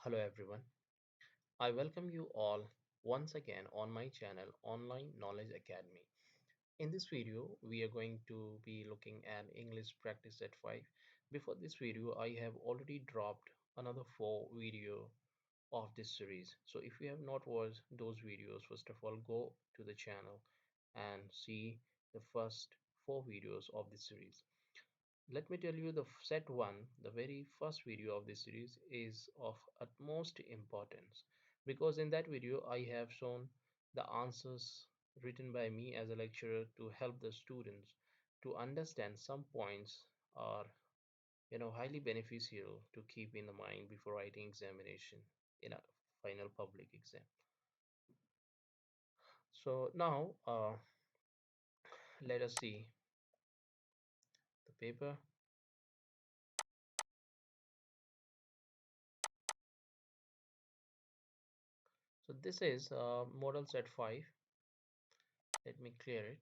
Hello everyone. I welcome you all once again on my channel Online Knowledge Academy. In this video, we are going to be looking at English practice at 5. Before this video, I have already dropped another 4 video of this series. So if you have not watched those videos, first of all, go to the channel and see the first 4 videos of this series. Let me tell you the set one, the very first video of this series is of utmost importance because in that video I have shown the answers written by me as a lecturer to help the students to understand some points are highly beneficial to keep in the mind before writing examination in a final public exam. So now let us see the paper. So this is model set 5. Let me clear it.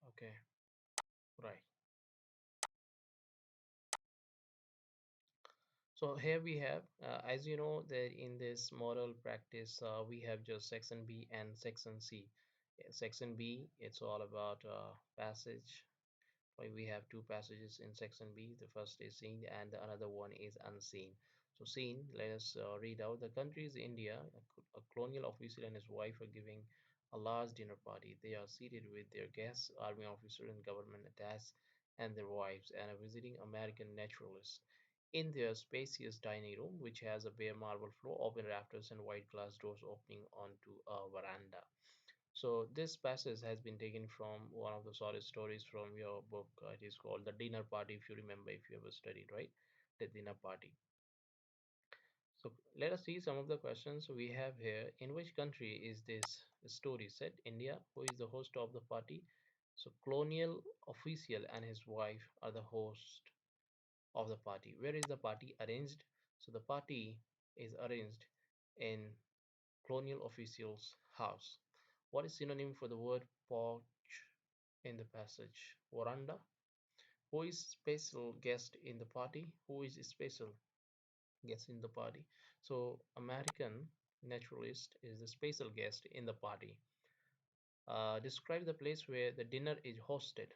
Okay, right. So here we have, as you know, that in this moral practice, we have just section B and section C. Section B, it's all about passage. We have two passages in section B. The first is seen and the another one is unseen. So seen, let us read out. The country is India. A colonial officer and his wife are giving a large dinner party. They are seated with their guests, army officer and government attached, and their wives, and a visiting American naturalist. In their spacious dining room, which has a bare marble floor, open rafters, and white glass doors opening onto a veranda. So this passage has been taken from one of the short stories from your book. It is called The Dinner Party, if you remember, if you ever studied, right? The Dinner Party. So let us see some of the questions we have here. In which country is this story set? India. Who is the host of the party? So colonial official and his wife are the host of the party. Where is the party arranged? So the party is arranged in colonial official's house. What is synonym for the word porch in the passage? Veranda. Who is special guest in the party? Who is special guest in the party? So American naturalist is the special guest in the party. Describe the place where the dinner is hosted.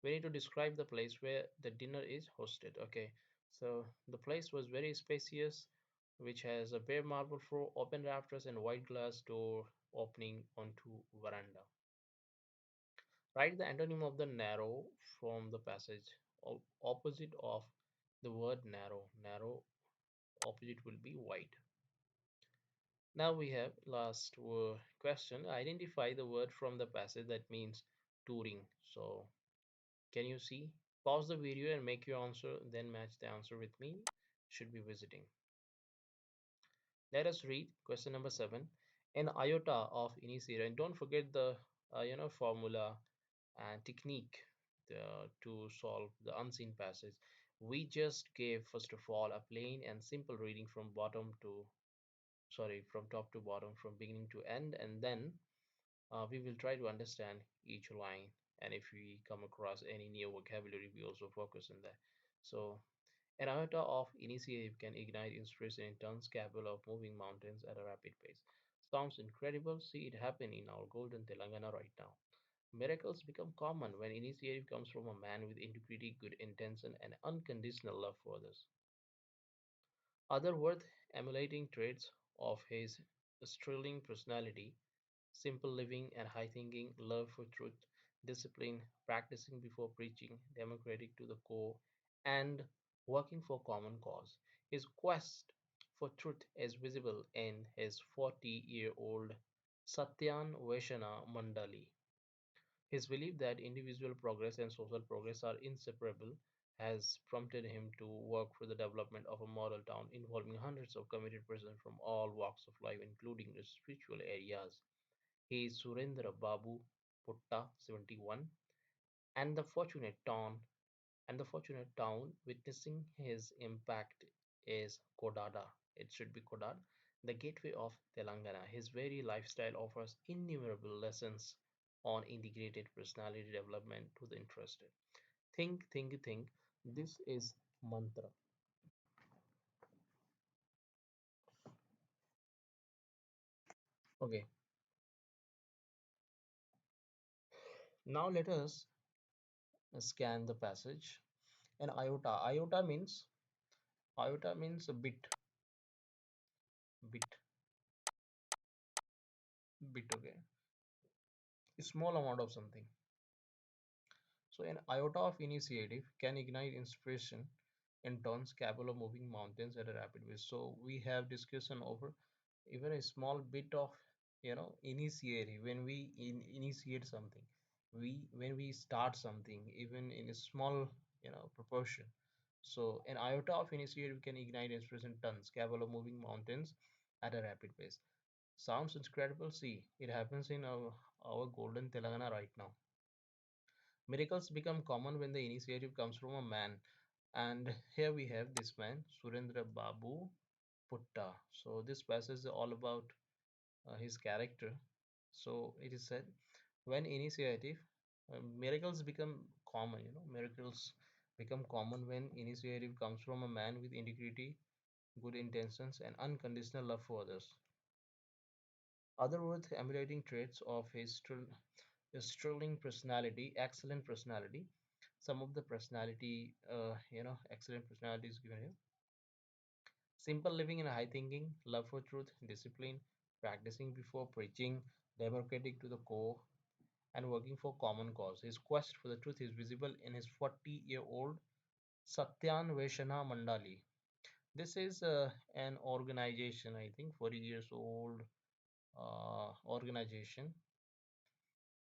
We need to describe the place where the dinner is hosted. Okay, so the place was very spacious, which has a bare marble floor, open rafters, and white glass door opening onto veranda. Write the antonym of the narrow from the passage. Opposite of the word narrow. Narrow opposite will be wide. Now we have last question. Identify the word from the passage that means touring. So can you see? Pause the video and make your answer, then match the answer with me. Should be visiting. Let us read question number 7. An iota of initiator, and don't forget the formula and technique to solve the unseen passage. We just gave first of all a plain and simple reading from from top to bottom, from beginning to end, and then we will try to understand each line, and if we come across any new vocabulary we also focus on that. So an iota of initiative can ignite inspiration and turns capable of moving mountains at a rapid pace. Sounds incredible. See it happen in our golden Telangana right now. Miracles become common when initiative comes from a man with integrity, good intention, and unconditional love for others. Other worth emulating traits of his sterling personality: simple living and high thinking, love for truth, discipline, practicing before preaching, democratic to the core, and working for common cause. His quest for truth is visible in his 40-year-old Satyan Vaishana Mandali. His belief that individual progress and social progress are inseparable has prompted him to work for the development of a model town involving hundreds of committed persons from all walks of life, including the spiritual areas. He is Surendra Babu Putta, 71, and the fortunate town witnessing his impact is Kodada. It should be Kodad, the gateway of Telangana. His very lifestyle offers innumerable lessons on integrated personality development to the interested. Think, think, think. This is mantra. Okay, now let us scan the passage. An iota. Iota means a bit, bit. Okay, a small amount of something. So an iota of initiative can ignite inspiration and turns capable of moving mountains at a rapid pace. So we have discussion over even a small bit of initiative when we initiate something. We when we start something, even in a small proportion. So an iota of initiative can ignite inspiration tons capable of moving mountains at a rapid pace. Sounds incredible. See, it happens in our golden Telangana right now. Miracles become common when the initiative comes from a man. And here we have this man, Surendra Babu Putta. So this passage is all about his character. So it is said, when initiative, miracles become common. Miracles become common when initiative comes from a man with integrity, good intentions, and unconditional love for others. Other worth emulating traits of his sterling personality, excellent personality. Some of the personality, excellent personalities given here. Simple living and high thinking, love for truth, discipline, practicing before preaching, democratic to the core, and working for common cause. His quest for the truth is visible in his 40-year-old Satyanveshana Mandali. This is an organization, I think, 40 years old organization.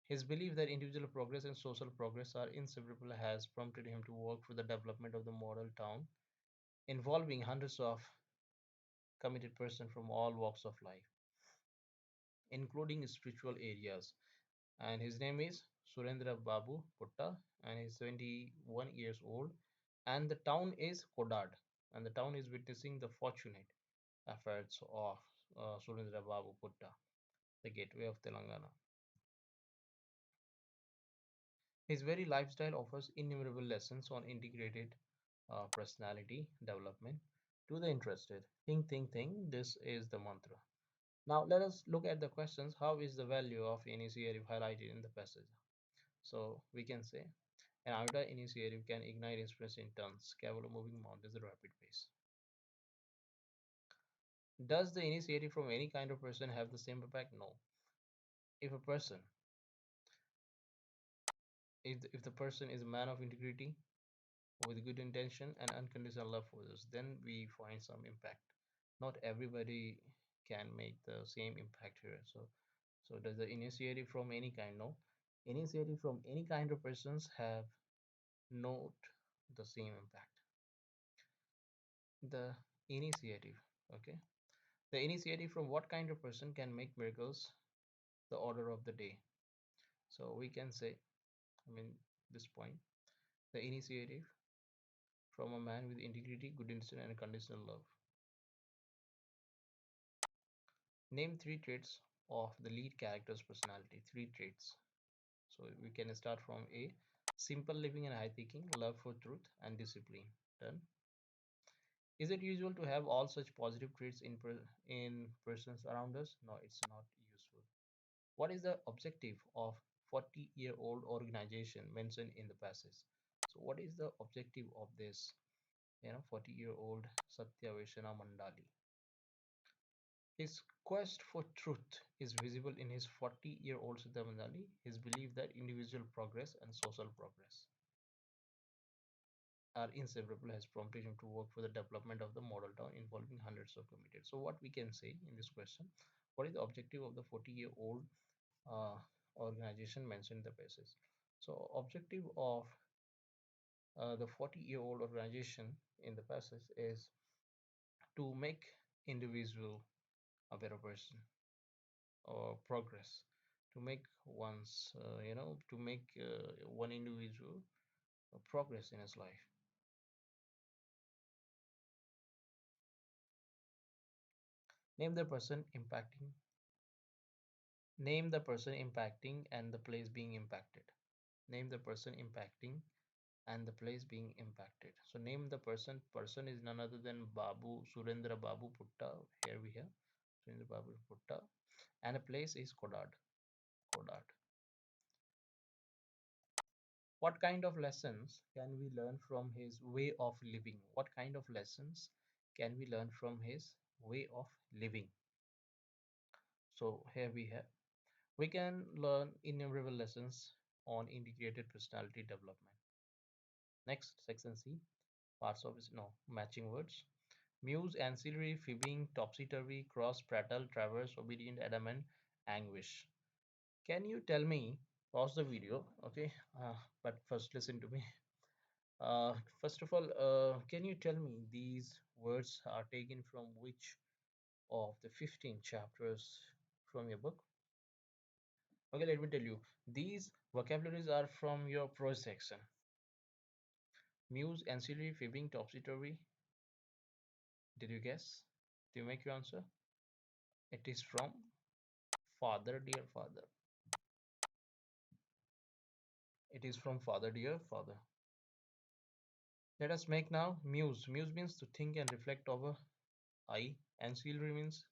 His belief that individual progress and social progress are inseparable has prompted him to work for the development of the model town, involving hundreds of committed persons from all walks of life, including spiritual areas. And his name is Surendra Babu Putta, and he's 71 years old. And the town is Kodad, and the town is witnessing the fortunate efforts of Surendra Babu Putta, the gateway of Telangana. His very lifestyle offers innumerable lessons on integrated personality development to the interested. Think, think, think. This is the mantra. Now let us look at the questions. How is the value of initiative highlighted in the passage? So we can say an iota initiative can ignite inspiration in tons, capable of moving mountains at a rapid pace. Does the initiative from any kind of person have the same impact? No. If a person, if the person is a man of integrity, with good intention and unconditional love for others, then we find some impact. Not everybody can make the same impact here. So does the initiative from any kind? No. Initiative from any kind of persons have not the same impact. The initiative, okay. The initiative from what kind of person can make miracles the order of the day. So we can say, I mean, this point, the initiative from a man with integrity, good intention, and conditional love. Name three traits of the lead character's personality. Three traits. So we can start from A. Simple living and high thinking, love for truth, and discipline. Done. Is it usual to have all such positive traits in persons around us? No, it's not useful. What is the objective of 40-year-old organization mentioned in the passage? So what is the objective of this 40-year-old Satyaveshana Mandali? His quest for truth is visible in his 40-year-old Siddhamandali, his belief that individual progress and social progress are inseparable has prompted him to work for the development of the model town involving hundreds of committed. So what we can say in this question, what is the objective of the 40-year-old organization mentioned in the passage? So objective of the 40-year-old organization in the passage is to make individual a better person or progress, to make to make one individual progress in his life. Name the person impacting Name the person impacting and the place being impacted. Name the person impacting and the place being impacted. So name the person. Person is none other than Babu Surendra Babu Putta. Here we have Surendra Babu Putta, and a place is Kodad. Kodad. What kind of lessons can we learn from his way of living? What kind of lessons can we learn from his way of living? So here we have. We can learn innumerable lessons on integrated personality development. Next, section C, parts of no matching words. Muse, ancillary, fibbing, topsy-turvy, cross, prattle, traverse, obedient, adamant, anguish. Can you tell me, pause the video, okay? But first listen to me. First of all, can you tell me these words are taken from which of the 15 chapters from your book? Okay, let me tell you. These vocabularies are from your prose section. Muse, ancillary, fibbing, topsy-turvy. Did you guess? Do you make your answer? It is from Father, Dear Father. It is from Father, Dear Father. Let us make now muse. Muse means to think and reflect over. I. Ancillary means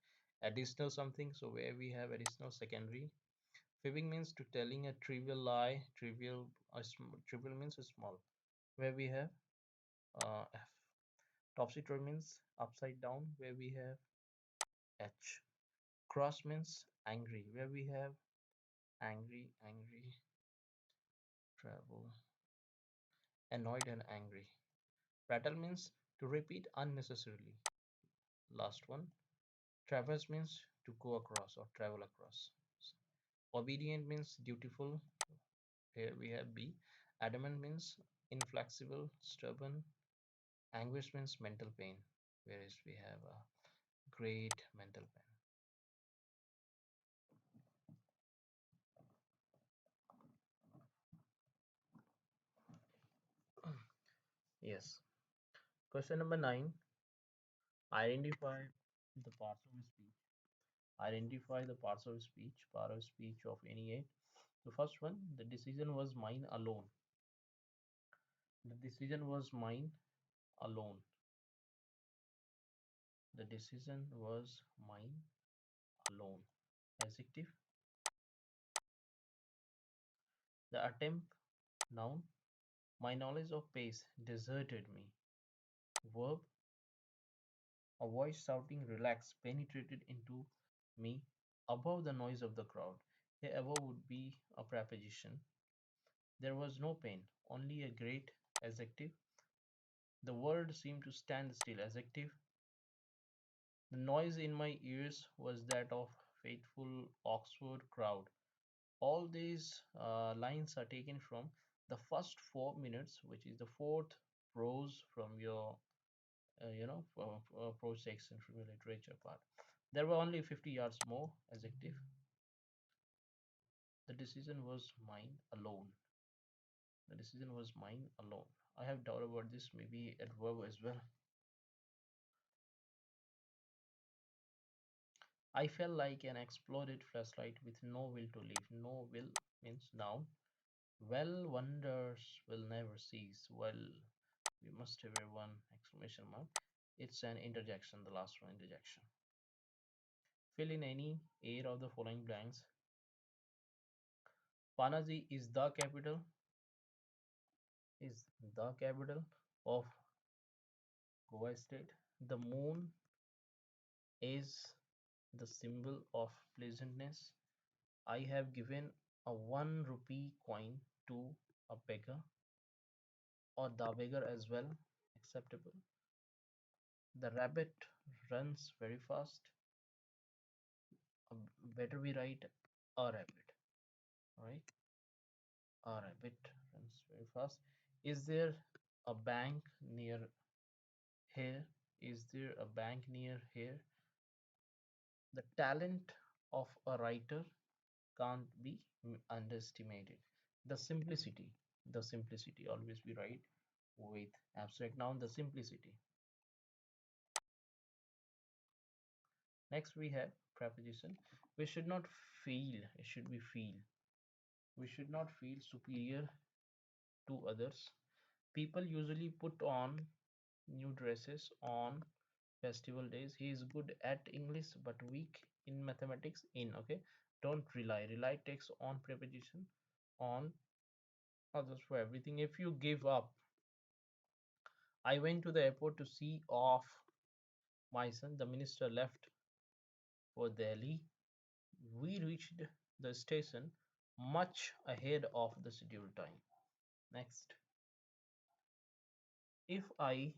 additional something. So where we have additional secondary. Fibbing means to telling a trivial lie. Trivial means small. Where we have F. Topsy-turvy means upside down. Where we have H. Cross means angry. Where we have angry, travel, annoyed and angry. Prattle means to repeat unnecessarily. Last one. Traverse means to go across or travel across. Obedient means dutiful. Here we have B. Adamant means inflexible, stubborn. Anguish means mental pain, whereas we have a great mental pain. Yes. Question number 9. Identify the parts of speech. Identify the parts of speech, part of speech of any eight. The first one, the decision was mine alone. The decision was mine alone. The decision was mine alone. Adjective. The attempt, noun. My knowledge of pace deserted me. Verb. A voice shouting relax penetrated into me above the noise of the crowd. Here above would be a preposition. There was no pain, only a great adjective. The world seemed to stand still. Adjective. The noise in my ears was that of faithful Oxford crowd. All these lines are taken from the first 4 minutes, which is the fourth prose from your prose section from your literature part. There were only 50 yards more. Adjective. The decision was mine alone. The decision was mine alone. I have doubt about this, maybe at verb as well. I felt like an exploded flashlight with no will to live. No will means noun. Well, wonders will never cease. Well, we must have a one exclamation mark. It's an interjection, the last one interjection. Fill in any air of the following blanks. Panaji is the capital of Goa state. The moon is the symbol of pleasantness. I have given a 1 rupee coin to a beggar or the beggar as well. Acceptable. The rabbit runs very fast. Better we write a rabbit. Right? A rabbit runs very fast. Is there a bank near here? Is there a bank near here? The talent of a writer can't be underestimated. The simplicity, the simplicity, always we write with abstract noun, the simplicity. Next we have preposition. We should not feel, it should be feel. We should not feel superior to others. People usually put on new dresses on festival days. He is good at English but weak in mathematics. In, okay. Don't rely. Rely takes on preposition on others for everything. If you give up, I went to the airport to see off my son. The minister left for Delhi. We reached the station much ahead of the scheduled time. Next. If I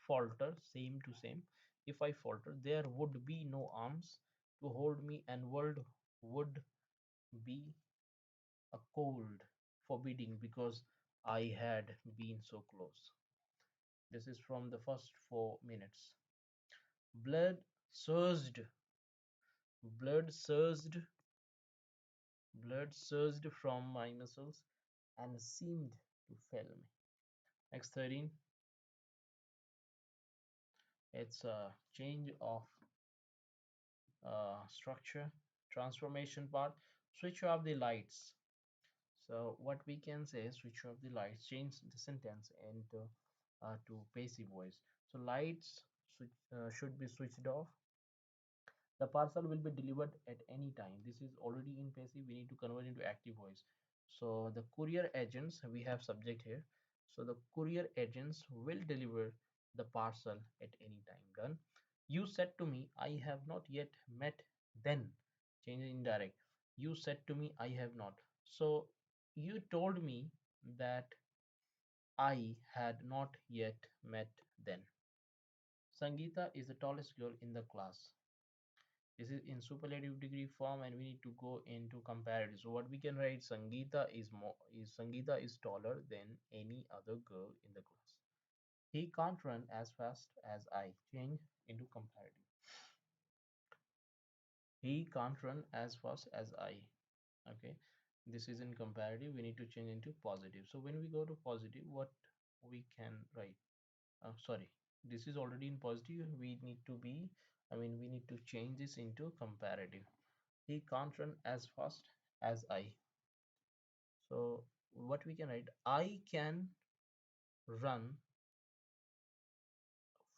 falter, same to same, if I falter, there would be no arms to hold me, and world would be a cold, forbidding, because I had been so close. This is from the first 4 minutes. Blood surged, blood surged, blood surged from my muscles and seemed to fail me. Next 13, it's a change of structure, transformation part. Switch off the lights. So what we can say is switch off the lights, change the sentence into to passive voice. So lights should be switched off. The parcel will be delivered at any time. This is already in passive. We need to convert into active voice. So the courier agents, we have subject here. So the courier agents will deliver the parcel at any time. Done. You said to me, I have not yet met. Then change in indirect. You said to me, I have not. So you told me that I had not yet met then. Sangeeta is the tallest girl in the class. This is in superlative degree form, and we need to go into comparative. So what we can write, Sangeeta is taller than any other girl in the class. He can't run as fast as I. Change into comparative. He can't run as fast as I. Okay, this is in comparative. We need to change into positive. So when we go to positive, what we can write? Sorry, this is already in positive. We need to be, we need to change this into comparative. He can't run as fast as I. So what we can write, I can run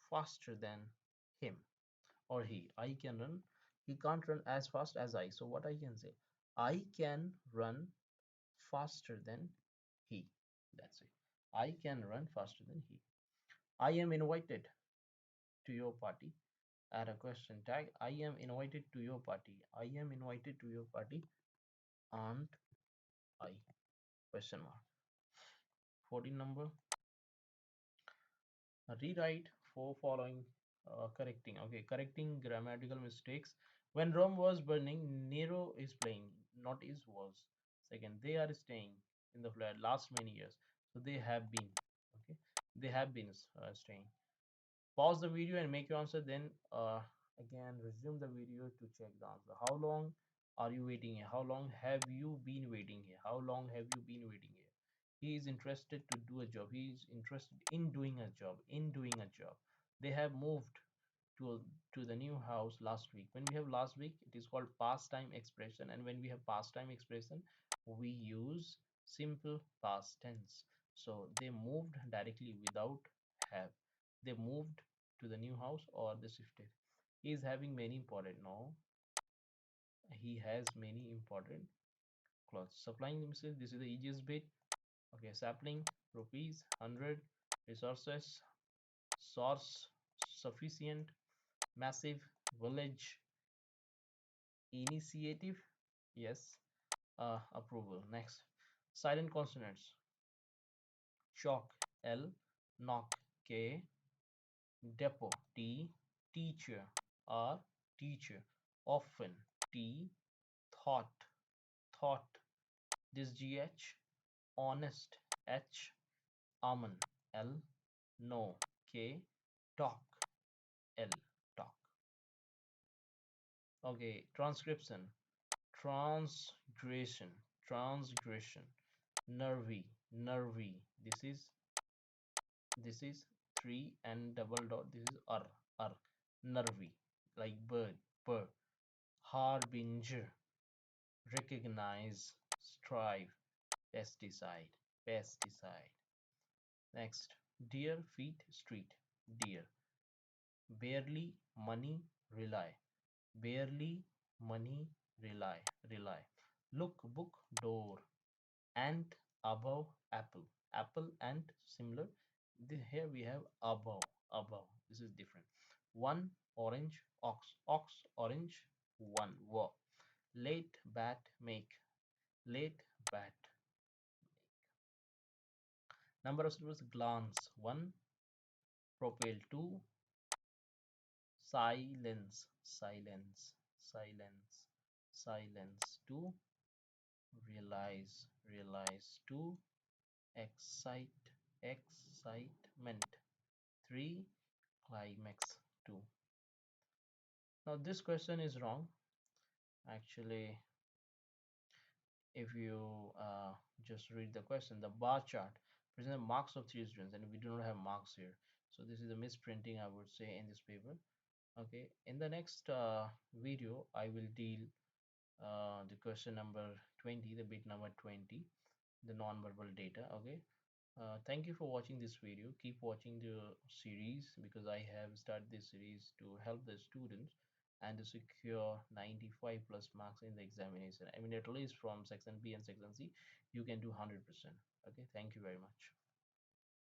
faster than him or he. I can run, he can't run as fast as I. So what I can say, I can run faster than he. That's it. I can run faster than he. I am invited to your party. Add a question tag. I am invited to your party. I am invited to your party. Aren't I? Question mark. 14 number. Rewrite for following correcting. Okay, correcting grammatical mistakes. When Rome was burning, Nero is playing, not is was. Second, they are staying in the flat last many years. So they have been. Okay, they have been staying. Pause the video and make your answer. Then again resume the video to check the answer. How long are you waiting here? How long have you been waiting here? How long have you been waiting here? He is interested to do a job. He is interested in doing a job. In doing a job. They have moved to to the new house last week. When we have last week, it is called past time expression, and when we have past time expression, we use simple past tense. So they moved directly without have. They moved to the new house or they shifted. He is having many important. No, he has many important clothes. Supplying themselves. This is the easiest bit. Okay, sapling, rupees, 100, resources, source, sufficient, massive, village, initiative, yes, approval. Next, silent consonants. Chalk, L, knock, K, depot, T, teacher, R, teacher, often, T, thought, thought, this GH, honest, H, almond, L, no, K, talk, L, talk. Okay, transcription, transgression, transgression, nervy, nervy. This is three and double dot. This is r, nervy, like bird, bird. harbinger, recognize, strive, pesticide, pesticide. Next, deer feet street, deer, barely money, rely, barely money, rely, rely. Look, book, door, ant, above, apple, apple, ant, similar. Here we have above, above. This is different. One, orange, ox, ox, orange, one, war. Late, bat, make, late, bat. Number of syllables, glance, one, propel, two, silence, silence, silence, silence, two, realize, realize, two, excite, excitement, three, climax, two. Now this question is wrong. Actually, if you just read the question, the bar chart presents the marks of three students, and we do not have marks here. So this is a misprinting, I would say, in this paper. Okay, in the next video, I will deal the question number 20, the bit number 20, the non-verbal data. Okay, thank you for watching this video. Keep watching the series because I have started this series to help the students and to secure 95 plus marks in the examination. I mean, at least from section B and section C, you can do 100%. Okay, thank you very much.